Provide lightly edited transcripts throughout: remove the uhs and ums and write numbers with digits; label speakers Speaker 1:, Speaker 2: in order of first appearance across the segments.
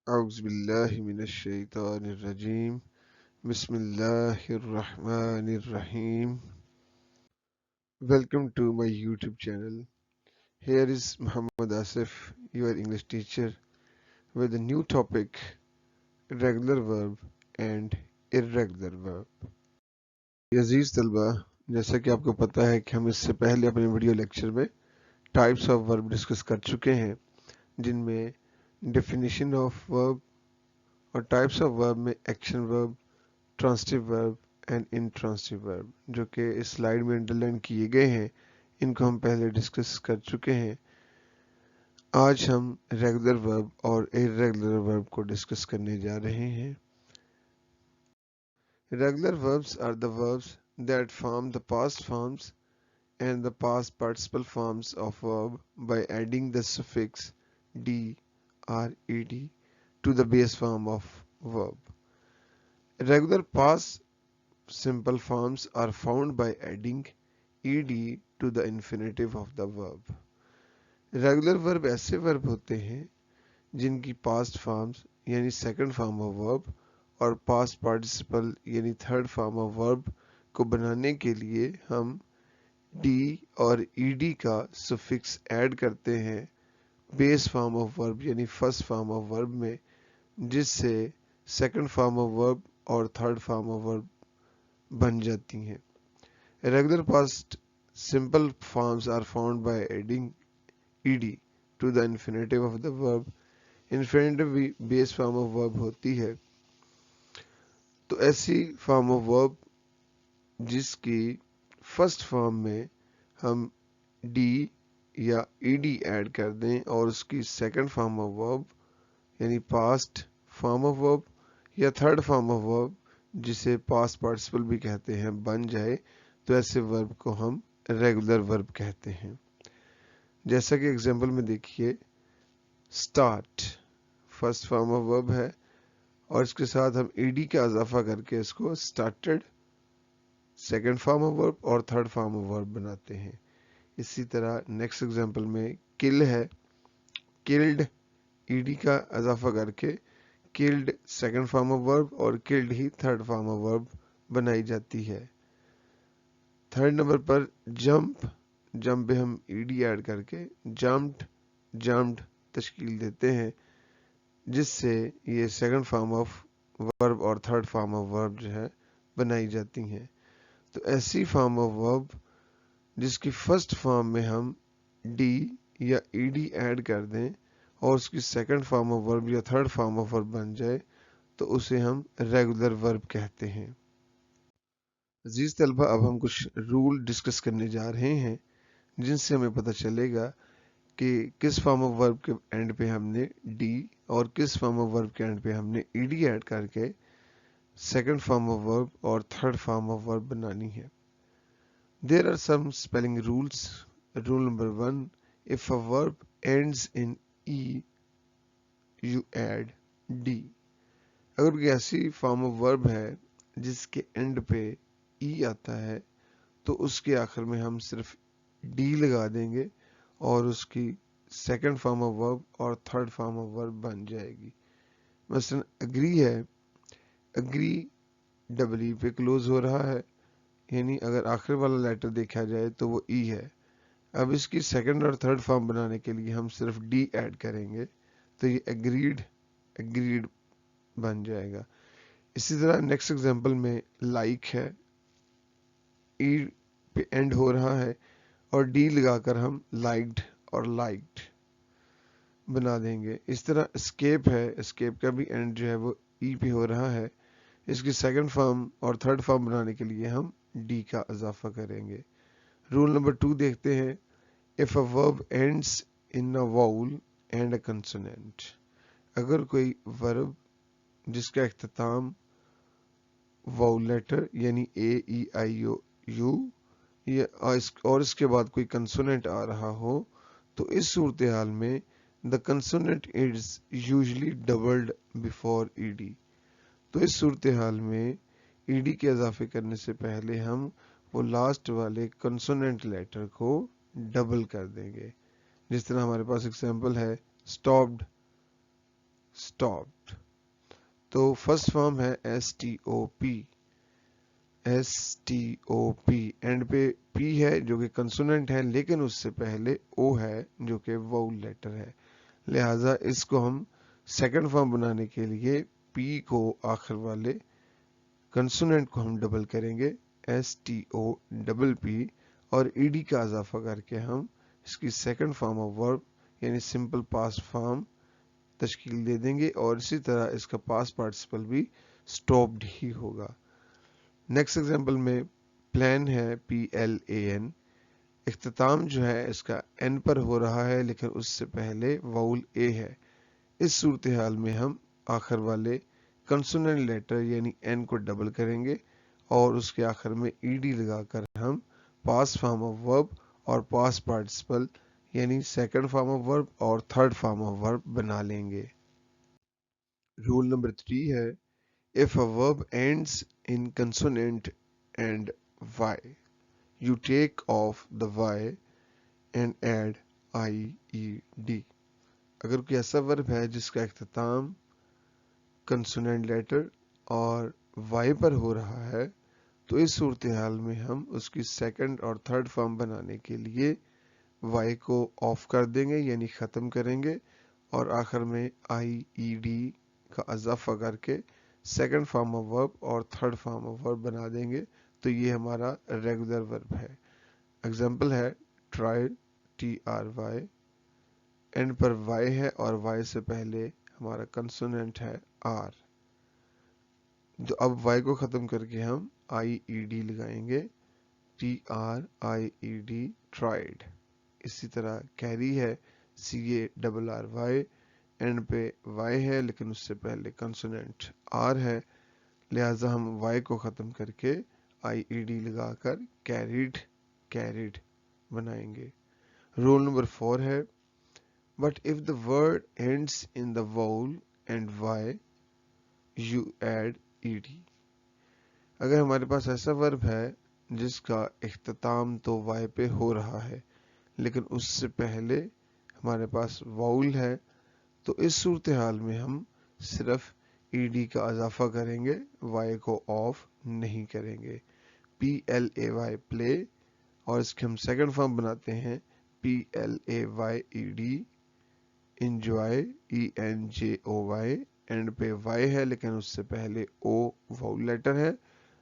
Speaker 1: أعوذ بالله من الشيطان الرجيم بسم الله الرحمن الرحيم. Welcome to my YouTube channel. Here is Muhammad Asif, your English teacher, with a new topic, regular verb and irregular verb. अजीज तलबा, जैसा कि आपको पता है कि हम इससे पहले अपने वीडियो लेक्चर में टाइप्स ऑफ वर्ब डिस्कस कर चुके हैं, जिनमें डेफिनेशन ऑफ वर्ब और टाइप्स ऑफ वर्ब में action verb, transitive verb and intransitive verb, जो कि इस स्लाइड में अंडरलाइन किए गए हैं, इनको हम पहले डिस्कस कर चुके हैं। आज हम रेगुलर वर्ब और इर्रेगुलर वर्ब को डिस्कस करने जा रहे हैं। Regular verbs are the verbs that form the past forms and the past participle forms of verb by adding the suffix d or ed to the base form of verb. Regular past simple forms are found by adding ed to the infinitive of the verb. Regular verb ऐसे verb होते हैं जिनकी past forms यानी second form of verb और past participle यानी third form of verb को बनाने के लिए हम डी और ईडी का सुफिक्स ऐड करते हैं बेस फॉर्म ऑफ वर्ब यानी फर्स्ट फॉर्म ऑफ वर्ब में, जिससे सेकंड फॉर्म ऑफ वर्ब और थर्ड फॉर्म ऑफ वर्ब बन जाती हैं। Regular past simple forms are found by adding ed to the infinitive of the verb. Infinitive भी base form of verb होती है। तो ऐसी फॉर्म ऑफ वर्ब जिसकी फर्स्ट फॉर्म में हम डी या ed ऐड कर दें और उसकी सेकंड फॉर्म ऑफ वर्ब यानी पास्ट फॉर्म ऑफ वर्ब या थर्ड फॉर्म ऑफ वर्ब जिसे पास्ट पार्टिसिपल भी कहते हैं बन जाए, तो ऐसे वर्ब को हम रेगुलर वर्ब कहते हैं। जैसा कि एग्जाम्पल में देखिए, start first form of verb है और इसके साथ हम ed का इजाफा करके इसको started second form of verb और थर्ड फॉर्म ऑफ वर्ब बनाते हैं। इसी तरह नेक्स्ट एग्जाम्पल में किल है, किल्ड ed का इजाफा करके killed second form of verb और किल्ड ही थर्ड फॉर्म ऑफ वर्ब बनाई जाती है। थर्ड नंबर पर जंप, जंप पे हम ed ऐड करके जम्प्ड जम्प्ड तश्कील देते हैं, जिससे ये सेकंड फॉर्म ऑफ वर्ब और थर्ड फॉर्म ऑफ वर्ब जो है बनाई जाती हैं। तो ऐसी फॉर्म ऑफ वर्ब जिसकी फर्स्ट फॉर्म में हम डी या ed ऐड कर दें और उसकी सेकंड फॉर्म ऑफ वर्ब या थर्ड फॉर्म ऑफ वर्ब बन जाए, तो उसे हम रेगुलर वर्ब कहते हैं। अजीज तलबा, अब हम कुछ रूल डिस्कस करने जा रहे हैं जिनसे हमें पता चलेगा कि किस फॉर्म ऑफ वर्ब के एंड पे हमने डी और किस फॉर्म ऑफ वर्ब के एंड पे हमने ed ऐड करके सेकंड फॉर्म ऑफ वर्ब और थर्ड फॉर्म ऑफ वर्ब बनानी है। There are some spelling rules. Rule number 1, if a verb ends in E you add D. अगर कोई ऐसी फॉर्म ऑफ वर्ब है जिसके एंड पे ई आता है, तो उसके आखिर में हम सिर्फ डी लगा देंगे और उसकी सेकंड फॉर्म ऑफ वर्ब और थर्ड फॉर्म ऑफ वर्ब बन जाएगी। मसलन अग्री है, अग्री डबल ई पे क्लोज हो रहा है, यानी अगर आखिर वाला लेटर देखा जाए तो वो ई है। अब इसकी सेकंड और थर्ड फॉर्म बनाने के लिए हम सिर्फ डी ऐड करेंगे, तो ये एग्रीड एग्रीड बन जाएगा। इसी तरह नेक्स्ट एग्जांपल में लाइक है, ई पे एंड हो रहा है और डी लगाकर हम लाइक्ड और लाइक्ड बना देंगे। इस तरह एस्केप है, एस्केप का भी एंड जो है वो ई पे हो रहा है, इसकी सेकंड फॉर्म और थर्ड फॉर्म बनाने के लिए हम डी का इजाफा करेंगे। रूल नंबर 2 देखते हैं, if a verb ends in a vowel and a consonant. अगर कोई वर्ब जिसका इख्तिताम वाउल लेटर यानी ए ई आई ओ यू और इसके बाद कोई कंसोनेंट आ रहा हो, तो इस सूरत हाल में the consonant is usually doubled before ed। तो इस सूरत हाल में ed के इजाफे करने से पहले हम वो लास्ट वाले कंसोनेंट लेटर को डबल कर देंगे। जिस तरह हमारे पास एग्जांपल है, स्टॉप्ड stopped। तो फर्स्ट फॉर्म है STOP, एंड पे P है जो कि कंसोनेंट है, लेकिन उससे पहले O है जो कि वाउल लेटर है। लिहाजा इसको हम सेकंड फॉर्म बनाने के लिए P को आखिर वाले कंसोनेंट को हम डबल करेंगे STOPP, और ED का इजाफा करके हम इसकी सेकंड फॉर्म ऑफ वर्ब यानी सिंपल पास्ट फॉर्म तश्कील दे देंगे, और इसी तरह इसका पास्ट पार्टिसिपल भी स्टॉप्ड ही होगा। नेक्स्ट एग्जांपल में प्लान है PLAN, इख्तिताम जो है इसका N पर हो रहा है लेकिन उससे पहले वाउल A है। इस सूरत हाल में हम आखिर वाले कंसोनेंट लेटर यानी N को डबल करेंगे और उसके आखिर में ED लगाकर हम पास्ट फॉर्म ऑफ वर्ब और पास्ट पार्टिसिपल यानी सेकंड फॉर्म ऑफ वर्ब और थर्ड फॉर्म ऑफ वर्ब बना लेंगे। रूल नंबर 3 है, if a verb ends in consonant and Y, you take off the Y and add IED। अगर कोई ऐसा verb है जिसका इख्तिताम कंसोनेंट लेटर और Y पर हो रहा है, तो इस सूरत हाल में हम उसकी सेकंड और थर्ड फॉर्म बनाने के लिए Y को ऑफ कर देंगे यानी ख़त्म करेंगे, और आखिर में IED का इजाफा करके सेकंड फॉर्म ऑफ वर्ब और थर्ड फॉर्म ऑफ वर्ब बना देंगे। तो ये हमारा रेगुलर वर्ब है। एग्जाम्पल है ट्राई, TRY, एंड पर Y है और Y से पहले हमारा कंसोनेंट है R। तो अब Y को ख़त्म करके हम IED लगाएंगे, TRIED, ट्राइड। इसी तरह कैरी है CARRY, एंड पे Y है लेकिन उससे पहले कंसोनेंट R है, लिहाजा हम Y को ख़त्म करके IED लगाकर कैरिड बनाएंगे। रूल नंबर 4 है, but if the word ends in the vowel and Y, you add ED। अगर हमारे पास ऐसा वर्ब है जिसका इख्तिताम तो Y पे हो रहा है लेकिन उससे पहले हमारे पास वाउल है, तो इस सूरत हाल में हम सिर्फ ED का इजाफा करेंगे, Y को ऑफ नहीं करेंगे। PLAY प्ले, और इसके हम सेकंड फॉर्म बनाते हैं PLAYED, enjoy, ENJOY, एंड पे Y है लेकिन उससे पहले O वाउल लेटर है,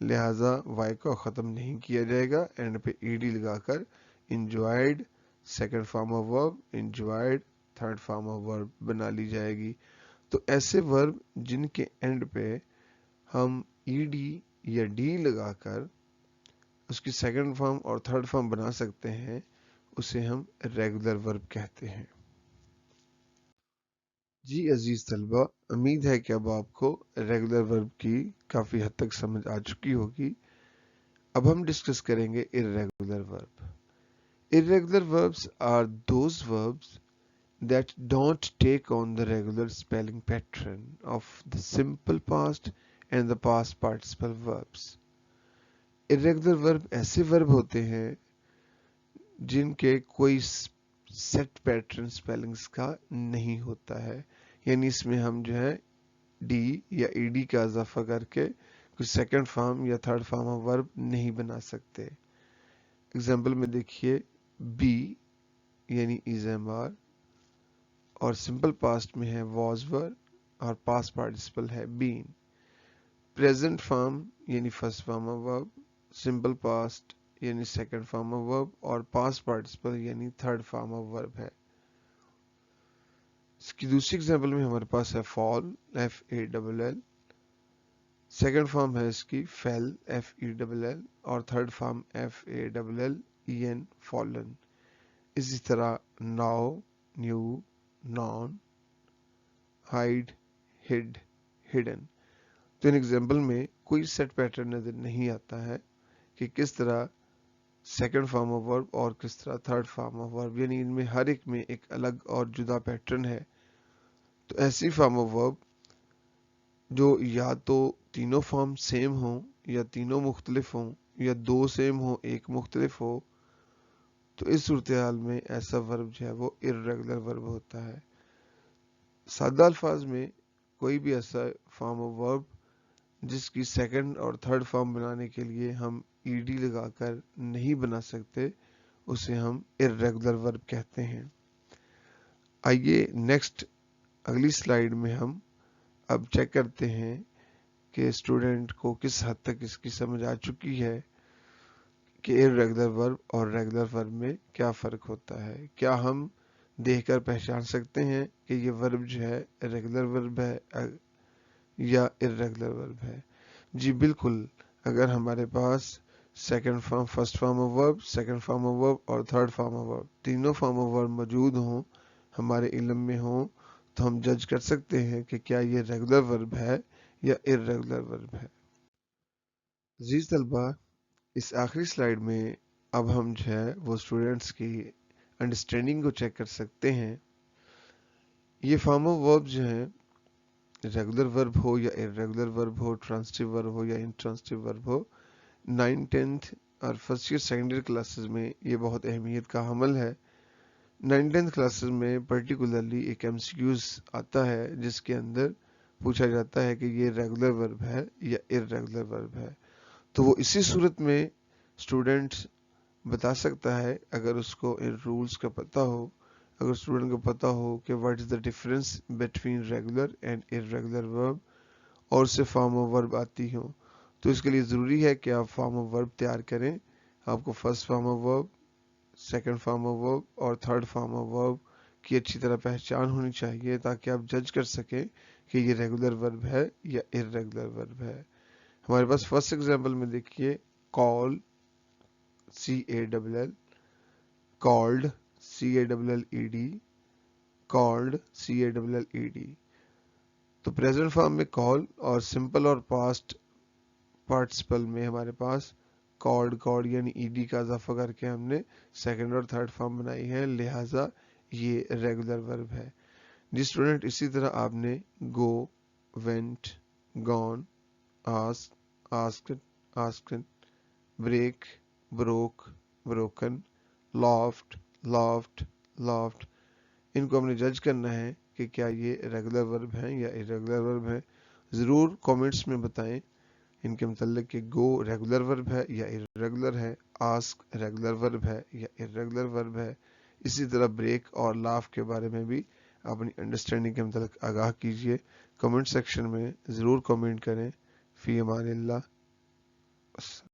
Speaker 1: लिहाजा Y को ख़त्म नहीं किया जाएगा, एंड पे ED लगाकर enjoyed second form of verb, enjoyed third form of verb बना ली जाएगी। तो ऐसे वर्ब जिनके एंड पे हम ED या D लगाकर उसकी सेकंड फॉर्म और थर्ड फॉर्म बना सकते हैं, उसे हम रेगुलर वर्ब कहते हैं। जी अजीज तलबा, उम्मीद है कि अब आपको रेगुलर वर्ब की काफ़ी हद तक समझ आ चुकी होगी। अब हम डिस्कस करेंगे irregular verb. Irregular verbs are those verbs that don't take on the regular spelling pattern of the simple past and the past participle verbs। Irregular verb ऐसे verb होते हैं जिनके कोई सेट पैटर्न स्पेलिंग्स का नहीं होता है, यानी इसमें हम जो है D या ED का इजाफा करके कोई सेकंड फॉर्म या थर्ड फॉर्म ऑफ वर्ब नहीं बना सकते। एग्जाम्पल में देखिए, बी यानी इज एम आर, और सिंपल पास्ट में है वॉज वर, और पास्ट पार्टिसिपल है बीन। प्रेजेंट फॉर्म यानी first form of verb, simple past यानी सेकंड फॉर्म ऑफ वर्ब, और पास्ट पार्टिसिपल यानी थर्ड फॉर्म ऑफ वर्ब है। इसकी दूसरी एग्जाम्पल में हमारे पास है फॉल, FALL, सेकंड फॉर्म है इसकी फेल, FELL, और थर्ड फॉर्म FALLEN, फॉलन। इसी तरह know, knew, known, hide, hid, hidden. तो इन एग्जाम्पल में कोई सेट पैटर्न नजर नहीं आता है कि किस तरह सेकंड फॉर्म ऑफ वर्ब और किस तरह थर्ड फॉर्म ऑफ वर्ब, यानी इनमें हर एक में एक अलग और जुदा पैटर्न है। तो ऐसी फॉर्म ऑफ वर्ब जो या तो तीनों फॉर्म सेम हो, या तीनों मुख्तलिफ हो, या दो सेम हो एक मुख्तलिफ हो, तो इस सूरत हाल में ऐसा वर्ब जो है वो इर्रेगुलर वर्ब होता है। सादा अल्फाज में कोई भी ऐसा फॉर्म ऑफ वर्ब जिसकी सेकंड और थर्ड फॉर्म बनाने के लिए हम ईडी लगाकर नहीं बना सकते, उसे हम इर्रेगुलर वर्ब कहते हैं। आइए नेक्स्ट अगली स्लाइड में हम अब चेक करते हैं कि स्टूडेंट को किस हद तक इसकी समझ आ चुकी है कि इर्रेगुलर वर्ब और रेगुलर वर्ब में क्या फ़र्क होता है। क्या हम देखकर पहचान सकते हैं कि ये वर्ब जो है रेगुलर वर्ब है या इर्रेगुलर वर्ब है? जी बिल्कुल। अगर हमारे पास second form, first form of verb, second form of verb और थर्ड फॉर्म ऑफ वर्ब, तीनों फॉर्म ऑफ वर्ब मौजूद हों, हमारे इल्म में हों, तो हम जज कर सकते हैं कि क्या ये रेगुलर वर्ब है या इर्रेगुलर वर्ब है। अजीज तलबा, इस आखिरी स्लाइड में अब हम जो है वो स्टूडेंट्स की अंडरस्टैंडिंग को चेक कर सकते हैं। ये फॉर्म ऑफ वर्ब जो है, रेगुलर वर्ब हो या इर्रेगुलर वर्ब हो, ट्रांसिटिव वर्ब हो या इंट्रांसिटिव वर्ब हो, 9th 10th और first year second year classes में ये बहुत अहमियत का हमल है। 9th 10th क्लासेस में पर्टिकुलरली एक एमसीक्यूज आता है जिसके अंदर पूछा जाता है कि ये रेगुलर वर्ब है या इर्रेगुलर वर्ब है। तो वो इसी सूरत में स्टूडेंट्स बता सकता है अगर उसको इन रूल्स का पता हो, अगर स्टूडेंट को पता हो कि what is the difference between regular and irregular verb और उससे फॉर्म ऑफ वर्ब आती हो, तो इसके लिए ज़रूरी है कि आप फॉर्म ऑफ वर्ब तैयार करें। आपको first form of verb, second form of verb और थर्ड फॉर्म ऑफ वर्ब की अच्छी तरह पहचान होनी चाहिए ताकि आप जज कर सकें कि ये रेगुलर वर्ब है या इर्रेगुलर वर्ब है। हमारे पास फर्स्ट एग्जांपल में देखिए, call C-A-L-L, called C-A-L-L-E-D, called C-A-L-L-E-D। तो प्रेजेंट फॉर्म में कॉल और सिंपल और पास्ट पार्टिसिपल में हमारे पास कॉल्ड कॉल्ड यानी ईडी का इजाफा करके हमने सेकंड और थर्ड फॉर्म बनाई है, लिहाजा ये रेगुलर वर्ब है। जी स्टूडेंट, इसी तरह आपने go, went, gone, ask, asked, asked, break, broke, broken, laughed, laughed, laughed, इनको हमने जज करना है कि क्या ये रेगुलर वर्ब हैं या इरेगुलर वर्ब है। ज़रूर कमेंट्स में बताएं इनके मतलब कि गो रेगुलर वर्ब है या इरेगुलर है, आस्क रेगुलर वर्ब है या इरेगुलर वर्ब है। इसी तरह ब्रेक और लाफ के बारे में भी अपनी अंडरस्टैंडिंग के मतलब आगाह कीजिए। कमेंट सेक्शन में ज़रूर कमेंट करें। फी अमानिल्लाह।